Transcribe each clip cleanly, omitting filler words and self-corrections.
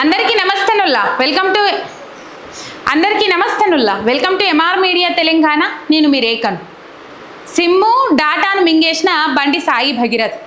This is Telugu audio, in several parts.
అందరికీ నమస్తేనుల్లా welcome to MR media Telangana. నేను మీ రేఖను. సిమ్ము డాటాను మింగేసిన బండి సాయి భగీరథ్.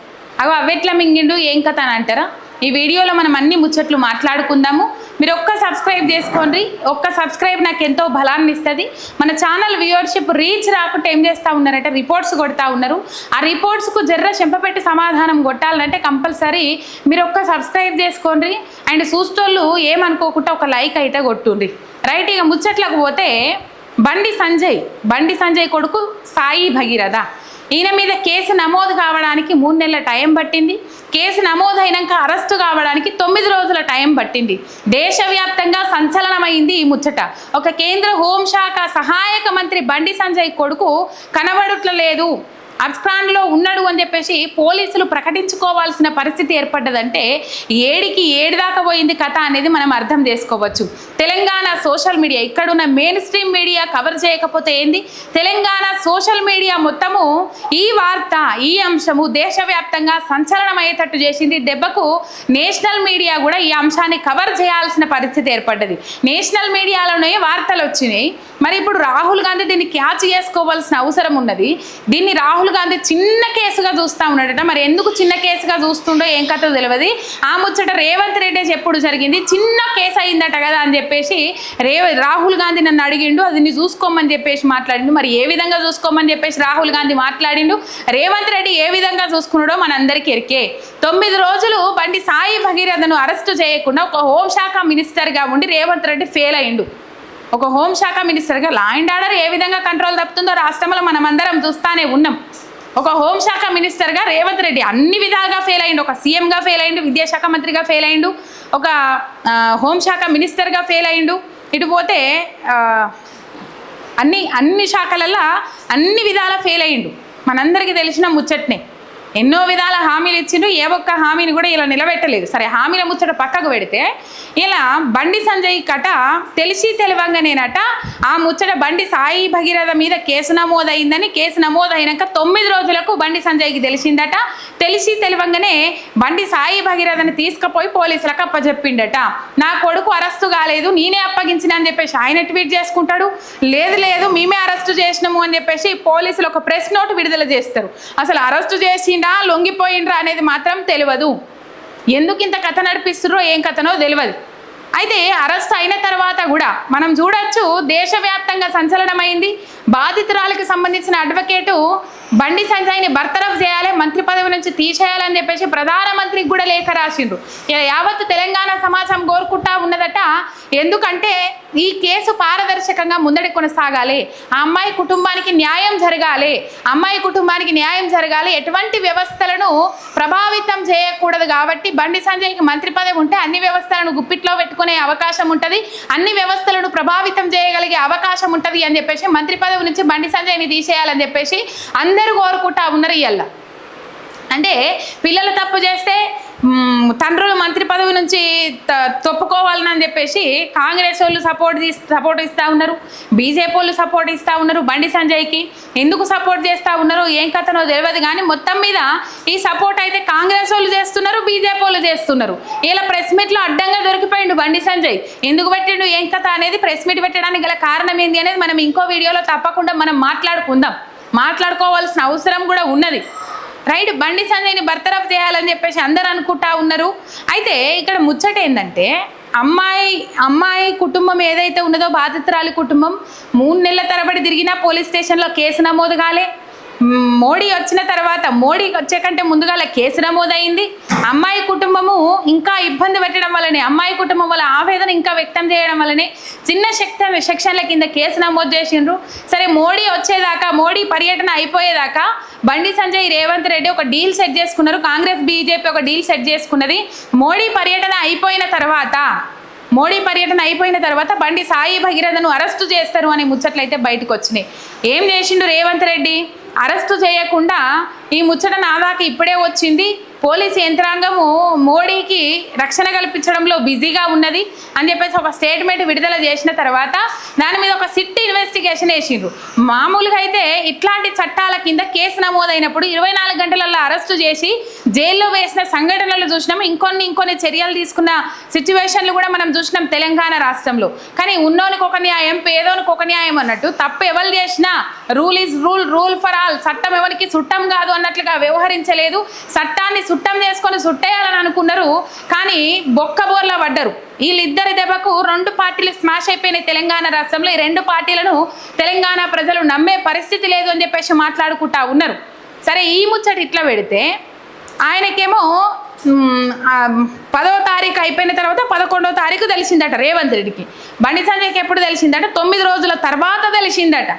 అవెట్లా మింగిండు ఏం కథ అని అంటారా? ఈ వీడియోలో మనం అన్ని ముచ్చట్లు మాట్లాడుకుందాము. మీరు ఒక్క సబ్స్క్రైబ్ చేసుకోండి. ఒక్క సబ్స్క్రైబ్ నాకు ఎంతో బలాన్ని ఇస్తుంది. మన ఛానల్ వ్యూవర్షిప్ రీచ్ రాకుంటే ఏం చేస్తూ ఉన్నారంటే రిపోర్ట్స్ కొడతా ఉన్నారు. ఆ రిపోర్ట్స్కు చెంపపెట్టి సమాధానం కొట్టాలంటే కంపల్సరీ మీరు ఒక్క సబ్స్క్రైబ్ చేసుకోండి. అండ్ చూస్తోళ్ళు ఏమనుకోకుండా ఒక లైక్ అయితే కొట్టుండ్రి. రైట్, ఇక ముచ్చట్లకు పోతే బండి సంజయ్ కొడుకు సాయి భగీరథ, ఈయన మీద కేసు నమోదు కావడానికి 3 నెలల టైం పట్టింది. కేసు నమోదైనాక అరెస్టు కావడానికి 9 రోజుల టైం పట్టింది. దేశవ్యాప్తంగా సంచలనమైంది ఈ ముచ్చట. ఒక కేంద్ర హోంశాఖ సహాయక మంత్రి బండి సంజయ్ కొడుకు కనబడట్లేదు, అబ్స్కాండ్లో ఉన్నాడు అని చెప్పేసి పోలీసులు ప్రకటించుకోవాల్సిన పరిస్థితి ఏర్పడ్డదంటే ఏడు దాకా పోయింది కథ అనేది మనం అర్థం చేసుకోవచ్చు. తెలంగాణ సోషల్ మీడియా, ఇక్కడున్న మెయిన్ స్ట్రీమ్ మీడియా కవర్ చేయకపోతే ఏంది, తెలంగాణ సోషల్ మీడియా మొత్తము ఈ వార్త, ఈ అంశము దేశవ్యాప్తంగా సంచలనమయ్యేటట్టు చేసింది. దెబ్బకు నేషనల్ మీడియా కూడా ఈ అంశాన్ని కవర్ చేయాల్సిన పరిస్థితి ఏర్పడ్డది. నేషనల్ మీడియాలోనే వార్తలు వచ్చినాయి. మరి ఇప్పుడు రాహుల్ గాంధీ దీన్ని క్యాచ్ చేసుకోవాల్సిన అవసరం ఉన్నది. దీన్ని రాహుల్ గాంధీ చిన్న కేసుగా చూస్తూ ఉన్నాడట. మరి ఎందుకు చిన్న కేసుగా చూస్తుండో ఏం కథ తెలియదు. ఆ ముచ్చట రేవంత్ రెడ్డి చెప్పుడు జరిగింది. చిన్న కేసు అయిందట కదా అని చెప్పేసి రాహుల్ గాంధీ నన్ను అడిగిండు, అది చూసుకోమని చెప్పేసి మాట్లాడిండు. మరి ఏ విధంగా చూసుకోమని చెప్పేసి రాహుల్ గాంధీ మాట్లాడిండు, రేవంత్ రెడ్డి ఏ విధంగా చూసుకున్నాడో మనందరికీ ఎరికే. 9 రోజులు బండి సాయి భగీరథను అరెస్టు చేయకుండా ఒక హోంశాఖ మినిస్టర్గా ఉండి రేవంత్ రెడ్డి ఫెయిల్ అయిండు. ఒక హోంశాఖ మినిస్టర్గా లా అండ్ ఆర్డర్ ఏ విధంగా కంట్రోల్ తప్పుతుందో రాష్ట్రంలో మనమందరం చూస్తూనే ఉన్నాం. ఒక హోంశాఖ మినిస్టర్గా రేవంత్ రెడ్డి అన్ని విధాలుగా ఫెయిల్ అయ్యిండు. ఒక సీఎంగా ఫెయిల్ అయ్యిండు, విద్యాశాఖ మంత్రిగా ఫెయిల్ అయ్యిండు, ఒక హోంశాఖ మినిస్టర్గా ఫెయిల్ అయ్యిండు. ఇటు పోతే అన్ని శాఖలలో అన్ని విధాలా ఫెయిల్ అయ్యిండు. మనందరికీ తెలిసిన ముచ్చట్నే. ఎన్నో విధాల హామీలు ఇచ్చిండు, ఏ ఒక్క హామీని కూడా ఇలా నిలబెట్టలేదు. సరే, హామీల ముచ్చట పక్కకు పెడితే ఇలా బండి సంజయ్ కట తెలిసి తెలివంగానేనట ఆ ముచ్చట బండి సాయి భగీరథ మీద కేసు నమోదైందని, కేసు నమోదైనాక 9 రోజులకు బండి సంజయ్కి తెలిసిందట. తెలిసి తెలివంగానే బండి సాయి భగీరథని తీసుకుపోయి పోలీసులకు అప్పచెప్పిండట. నా కొడుకు అరెస్టు కాలేదు, నేనే అప్పగించిన అని చెప్పేసి ఆయన ట్వీట్ చేసుకుంటాడు. లేదు మేమే అరెస్టు చేసినాము అని చెప్పేసి పోలీసులు ఒక ప్రెస్ నోట్ విడుదల చేస్తారు. అసలు అరెస్టు చేసి లొంగిపోయిండ్రా అనేది మాత్రం తెలియదు. ఎందుకు ఇంత కథ నడిపిస్తున్నారో ఏం కథనో తెలియదు. అయితే అరెస్ట్ అయిన తర్వాత కూడా మనం చూడొచ్చు, దేశవ్యాప్తంగా సంచలనమైంది. బాధితురాలకు సంబంధించిన అడ్వకేటు బండి సంజయ్ని బర్తరఫ్ చేయాలి, మంత్రి పదవి నుంచి తీసేయాలని చెప్పేసి ప్రధానమంత్రికి కూడా లేఖ రాసిండ్రు. యావత్తు తెలంగాణ సమాజం కోరుకుంటా ఉన్నదట. ఎందుకంటే ఈ కేసు పారదర్శకంగా ముందడి కొనసాగాలి, ఆ అమ్మాయి కుటుంబానికి న్యాయం జరగాలి, ఎటువంటి వ్యవస్థలను ప్రభావితం చేయకూడదు. కాబట్టి బండి సంజయ్కి మంత్రి పదవి ఉంటే అన్ని వ్యవస్థలను గుప్పిట్లో పెట్టుకునే అవకాశం ఉంటుంది, అన్ని వ్యవస్థలను ప్రభావితం చేయగలిగే అవకాశం ఉంటుంది అని చెప్పేసి మంత్రి పదవి నుంచి బండి సంజయ్ని తీసేయాలని చెప్పేసి అందరూ కోరుకుంటా ఉన్నారు. ఇయ్యాల అంటే పిల్లలు తప్పు చేస్తే తండ్రులు మంత్రి పదవి నుంచి తప్పుకోవాలని చెప్పేసి కాంగ్రెస్ వాళ్ళు సపోర్ట్ ఇస్తూ ఉన్నారు, బీజేపీ వాళ్ళు సపోర్ట్ ఇస్తూ ఉన్నారు. బండి సంజయ్కి ఎందుకు సపోర్ట్ చేస్తూ ఉన్నారో ఏం కథనో తెలియదు. కానీ మొత్తం మీద ఈ సపోర్ట్ అయితే కాంగ్రెస్ వాళ్ళు చేస్తున్నారు, బీజేపీ వాళ్ళు చేస్తున్నారు. ఇలా ప్రెస్ మీట్లో అడ్డంగా దొరికిపోయిండు బండి సంజయ్. ఎందుకు పెట్టిండు ఏం కథ అనేది, ప్రెస్ మీట్ పెట్టడానికి గల కారణం ఏంది అనేది మనం ఇంకో వీడియోలో తప్పకుండా మనం మాట్లాడుకోవాల్సిన అవసరం కూడా ఉన్నది. రైట్, బండి సంజయ్ని బర్తరఫ్ చేయాలని చెప్పేసి అందరూ అనుకుంటా ఉన్నారు. అయితే ఇక్కడ ముచ్చట ఏంటంటే అమ్మాయి కుటుంబం ఏదైతే ఉన్నదో, బాధితురాలి కుటుంబం 3 నెలల తరబడి తిరిగినా పోలీస్ స్టేషన్లో కేసు నమోదు కాలే. మోడీ వచ్చే కంటే ముందుగా కేసు నమోదైంది. అమ్మాయి కుటుంబము ఇంకా ఇబ్బంది పెట్టడం వల్లనే, అమ్మాయి కుటుంబం వల్ల ఆవేదన ఇంకా వ్యక్తం చేయడం వల్లనే చిన్న సెక్షన్ల కింద కేసు నమోదు చేసిండ్రు. సరే, మోడీ పర్యటన అయిపోయేదాకా బండి సంజయ్, రేవంత్ రెడ్డి ఒక డీల్ సెట్ చేసుకున్నారు. కాంగ్రెస్ బీజేపీ ఒక డీల్ సెట్ చేసుకున్నది. మోడీ పర్యటన అయిపోయిన తర్వాత బండి సాయి భగీరథను అరెస్టు చేస్తారు అనే ముచ్చట్లయితే బయటకు వచ్చినాయి. ఏం చేసిండు రేవంత్ రెడ్డి, అరెస్టు చేయకుండా ఈ ముచ్చట నా దాకా ఇప్పుడే వచ్చింది, పోలీసు యంత్రాంగము మోడీకి రక్షణ కల్పించడంలో బిజీగా ఉన్నది అని చెప్పేసి ఒక స్టేట్మెంట్ విడుదల చేసిన తర్వాత దాని మీద ఒక సిట్ ఇన్వెస్టిగేషన్ వేసిండ్రు. మామూలుగా అయితే ఇట్లాంటి చట్టాల కింద కేసు నమోదైనప్పుడు 24 గంటలలో అరెస్టు చేసి జైల్లో వేసిన సంఘటనలు చూసినాం, ఇంకొన్ని చర్యలు తీసుకున్న సిచ్యువేషన్లు కూడా మనం చూసినాం తెలంగాణ రాష్ట్రంలో. కానీ ఉన్నోనికి ఒక న్యాయం, పేదోనికి ఒక న్యాయం అన్నట్టు తప్పు ఎవరు చేసినా rule is rule for all, చట్టం ఎవరికి చుట్టం కాదు అన్నట్లుగా వ్యవహరించలేదు. చట్టాన్ని చుట్టం చేసుకొని చుట్టేయాలని అనుకున్నారు, కానీ బొక్కబోర్లా పడ్డరు. వీళ్ళిద్దరి దెబ్బకు 2 పార్టీలు స్మాష్ అయిపోయినాయి తెలంగాణ రాష్ట్రంలో. ఈ 2 పార్టీలను తెలంగాణ ప్రజలు నమ్మే పరిస్థితి లేదు అని చెప్పేసి మాట్లాడుకుంటా ఉన్నారు. సరే, ఈ ముచ్చట ఇట్లా పెడితే ఆయనకేమో 10వ తారీఖు అయిపోయిన తర్వాత 11వ తారీఖు తెలిసిందట రేవంత్ రెడ్డికి. బండి సంజయ్కి ఎప్పుడు తెలిసిందట? 9 రోజుల తర్వాత తెలిసిందట.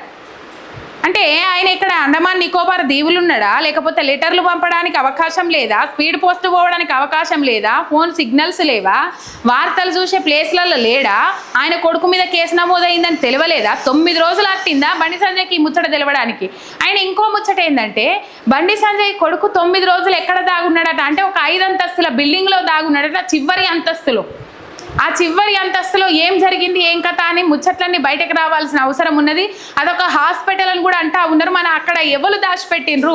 అంటే ఆయన ఇక్కడ అండమాన్ నికోబార్ దీవులు ఉన్నాడా, లేకపోతే లెటర్లు పంపడానికి అవకాశం లేదా, స్పీడ్ పోస్ట్ పోవడానికి అవకాశం లేదా, ఫోన్ సిగ్నల్స్ లేవా, వార్తలు చూసే ప్లేస్లలో లేడా, ఆయన కొడుకు మీద కేసు నమోదైందని తెలియలేదా? 9 రోజులు అట్టిందా బండి సంజయ్కి ఈ ముచ్చట తెలవడానికి? ఆయన ఇంకో ముచ్చట ఏంటంటే బండి సంజయ్ కొడుకు 9 రోజులు ఎక్కడ దాగున్నాడట అంటే ఒక 5 అంతస్తుల బిల్డింగ్లో దాగున్నాడట, చివరి అంతస్తులో. ఆ చివరి అంతస్తులో ఏం జరిగింది, ఏం కథ అని ముచ్చట్లన్నీ బయటకు రావాల్సిన అవసరం ఉన్నది. అదొక హాస్పిటల్ అని కూడా అంటా ఉన్నారు. మన అక్కడ ఎవరు దాచిపెట్టిండ్రు?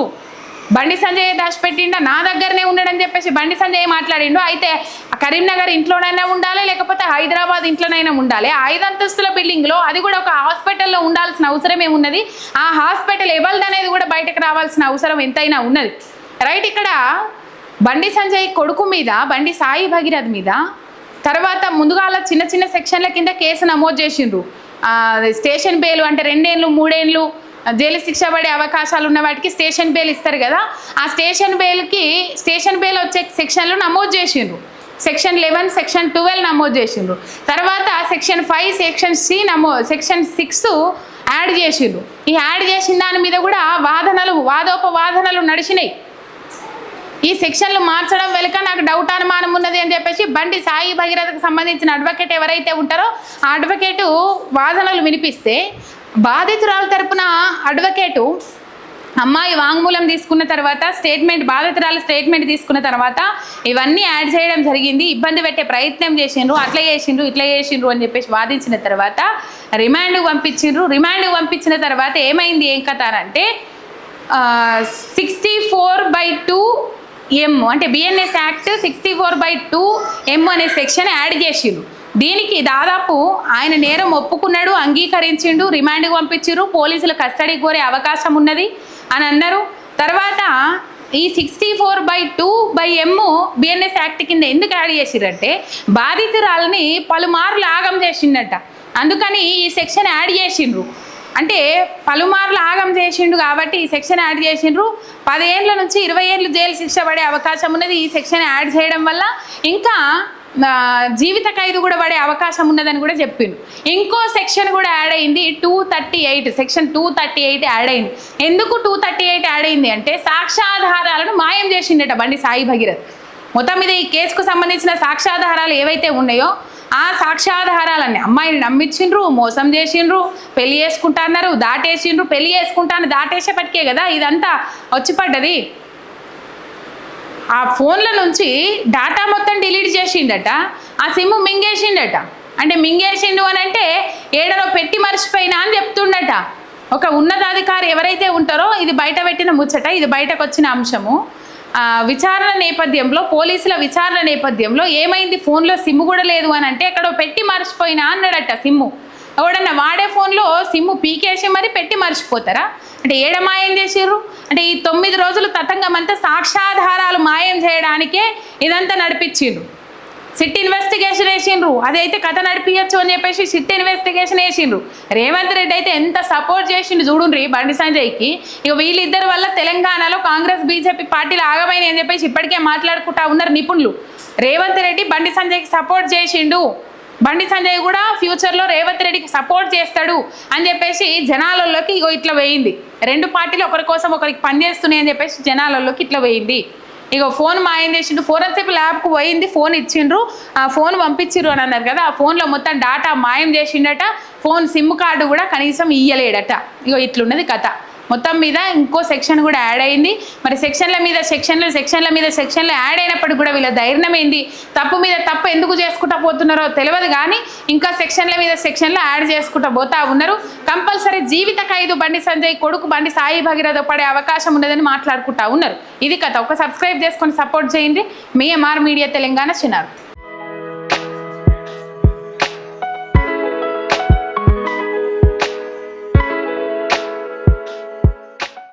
బండి సంజయ్ దాచిపెట్టిండా? నా దగ్గరనే ఉన్నాడని చెప్పేసి బండి సంజయ్ మాట్లాడిండు. అయితే కరీంనగర్ ఇంట్లోనైనా ఉండాలి, లేకపోతే హైదరాబాద్ ఇంట్లోనైనా ఉండాలి. 5 అంతస్తుల బిల్డింగ్లో, అది కూడా ఒక హాస్పిటల్లో ఉండాల్సిన అవసరం ఏమున్నది? ఆ హాస్పిటల్ ఎవరిదనేది కూడా బయటకు రావాల్సిన అవసరం ఎంతైనా ఉన్నది. రైట్, ఇక్కడ బండి సంజయ్ కొడుకు మీద, బండి సాయి భగీరథ్ మీద తర్వాత ముందుగాల చిన్న సెక్షన్ల కింద కేసు నమోదు చేసిండ్రు. స్టేషన్ బెయిల్ అంటే 2 ఏళ్ళు 3 ఏళ్ళు జైలు శిక్ష పడే అవకాశాలు ఉన్న వాటికి స్టేషన్ బెయిల్ ఇస్తారు కదా, ఆ స్టేషన్ బెయిల్ వచ్చే సెక్షన్లు నమోదు చేసిండ్రు. సెక్షన్ 11, సెక్షన్ 12 నమోదు చేసిండ్రు. తర్వాత section 5, section C section 6 add చేసిండ్రు. ఈ యాడ్ చేసిన దాని మీద కూడా వాదోపవాదనలు నడిచినాయి. ఈ సెక్షన్లు మార్చడం వెనుక నాకు డౌట్, అనుమానం ఉన్నది అని చెప్పేసి బండి సాయి భగీరథకు సంబంధించిన అడ్వకేట్ ఎవరైతే ఉంటారో ఆ అడ్వకేటు వాదనలు వినిపిస్తే, బాధితురాల తరపున అడ్వకేటు అమ్మాయి వాంగ్మూలం తీసుకున్న తర్వాత బాధితురాలు స్టేట్మెంట్ తీసుకున్న తర్వాత ఇవన్నీ యాడ్ చేయడం జరిగింది, ఇబ్బంది పెట్టే ప్రయత్నం చేసిండ్రు, అట్లా చేసిండ్రు ఇట్లా చేసిండ్రు అని చెప్పేసి వాదించిన తర్వాత రిమాండ్కు పంపించిండ్రు. రిమాండ్కు పంపించిన తర్వాత ఏమైంది, ఏం కథ అంటే 64/2 M అంటే BNS యాక్ట్ 64/2 M అనే సెక్షన్ యాడ్ చేసిండ్రు. దీనికి దాదాపు ఆయన నేరం ఒప్పుకున్నాడు, అంగీకరించిండు, రిమాండ్కి పంపించారు, పోలీసులు కస్టడీ కోరే అవకాశం ఉన్నది అని అన్నారు. తర్వాత ఈ 64/2 M BNS యాక్ట్ కింద ఎందుకు యాడ్ చేసిరంటే బాధితురాలని పలుమార్లు ఆగం చేసిండట, అందుకని ఈ సెక్షన్ యాడ్ చేసిండ్రు. అంటే పలుమార్లు ఆగం చేసిండు కాబట్టి ఈ సెక్షన్ యాడ్ చేసిండ్రు. 10 ఏళ్ళ నుంచి 20 ఏళ్ళు జైలు శిక్ష పడే అవకాశం ఉన్నది ఈ సెక్షన్ యాడ్ చేయడం వల్ల. ఇంకా జీవిత ఖైదు కూడా పడే అవకాశం ఉన్నదని కూడా చెప్పిండు. ఇంకో సెక్షన్ కూడా యాడ్ అయింది, 238, సెక్షన్ 238 యాడ్ అయింది. ఎందుకు 238 యాడ్ అయింది అంటే సాక్ష్యాధారాలను మాయం చేసిండట బండి సాయి భగీరథ్. మొత్తం మీద ఈ కేసుకు సంబంధించిన సాక్ష్యాధారాలు ఏవైతే ఉన్నాయో ఆ సాక్ష్యాధారాలన్నీ అమ్మాయిని నమ్మించిండ్రు, మోసం చేసిండ్రు, పెళ్లి చేసుకుంటా అన్నారు, దాటేసిండ్రు, పెళ్లి చేసుకుంటాను దాటేసేపటికే కదా ఇదంతా వచ్చి పడ్డది. ఆ ఫోన్ల నుంచి డాటా మొత్తం డిలీట్ చేసిండట, ఆ సిమ్ మింగేసిండట. అంటే మింగేసిండు అని అంటే ఏడనో పెట్టి మర్చిపోయినా అని చెప్తుండట. ఒక ఉన్నతాధికారి ఎవరైతే ఉంటారో ఇది బయట పెట్టిన ముచ్చట, ఇది బయటకు వచ్చిన అంశము. విచారణ నేపథ్యంలో, పోలీసుల విచారణ నేపథ్యంలో ఏమైంది, ఫోన్లో సిమ్ కూడా లేదు అని అంటే ఎక్కడో పెట్టి మర్చిపోయినా అన్నాడట సిమ్ము. ఎవడన్నా వాడే ఫోన్లో సిమ్ము పీకేసి మరి పెట్టి మర్చిపోతారా? అంటే ఏడ మాయం చేసిర్రు అంటే ఈ 9 రోజులు తతంగం అంతా సాక్ష్యాధారాలు మాయం చేయడానికే ఇదంతా నడిపించిండ్రు. సిట్ ఇన్వెస్టిగేషన్ వేసిండ్రు, అదైతే కథ నడిపించచ్చు అని చెప్పేసి సిట్ ఇన్వెస్టిగేషన్ వేసిండ్రు. రేవంత్ రెడ్డి అయితే ఎంత సపోర్ట్ చేసిండు చూడుండ్రి బండి సంజయ్కి. ఇక వీళ్ళిద్దరి వల్ల తెలంగాణలో కాంగ్రెస్ బీజేపీ పార్టీలు ఆగమైనాయి అని చెప్పేసి ఇప్పటికే మాట్లాడుకుంటా ఉన్నారు నిపుణులు. రేవంత్ రెడ్డి బండి సంజయ్కి సపోర్ట్ చేసిండు, బండి సంజయ్ కూడా ఫ్యూచర్లో రేవంత్ రెడ్డికి సపోర్ట్ చేస్తాడు అని చెప్పేసి జనాలలోకి ఇగో ఇట్లా వేయింది. 2 పార్టీలు ఒకరి కోసం ఒకరికి పనిచేస్తున్నాయి అని చెప్పేసి జనాలలోకి ఇట్లా వేయింది. ఇగో ఫోన్ మాయం చేసిండు, ఫోరెన్సిక్ ల్యాబ్కు పోయింది, ఫోన్ ఇచ్చిండ్రు, ఆ ఫోన్ పంపించిండ్రు అని అన్నారు కదా, ఆ ఫోన్లో మొత్తం డాటా మాయం చేసిండట, ఫోన్ సిమ్ కార్డు కూడా కనీసం ఇయ్యలేడట. ఇగో ఇట్లున్నది కథ. మొత్తం మీద ఇంకో సెక్షన్ కూడా యాడ్ అయింది. మరి సెక్షన్ల మీద సెక్షన్లు యాడ్ అయినప్పటికీ కూడా వీళ్ళ ధైర్యం ఏంది, తప్పు మీద తప్పు ఎందుకు చేసుకుంటా పోతున్నారో తెలియదు. కానీ ఇంకా సెక్షన్ల మీద సెక్షన్లు యాడ్ చేసుకుంటూ పోతా ఉన్నారు. కంపల్సరీ జీవిత ఖైదు బండి సంజయ్ కొడుకు బండి సాయి భగీరథ పడే అవకాశం ఉన్నదని మాట్లాడుకుంటా ఉన్నారు. ఇది కథ. ఒక సబ్స్క్రైబ్ చేసుకొని సపోర్ట్ చేయండి. మీ ఎంఆర్ మీడియా తెలంగాణ చిన్నారు.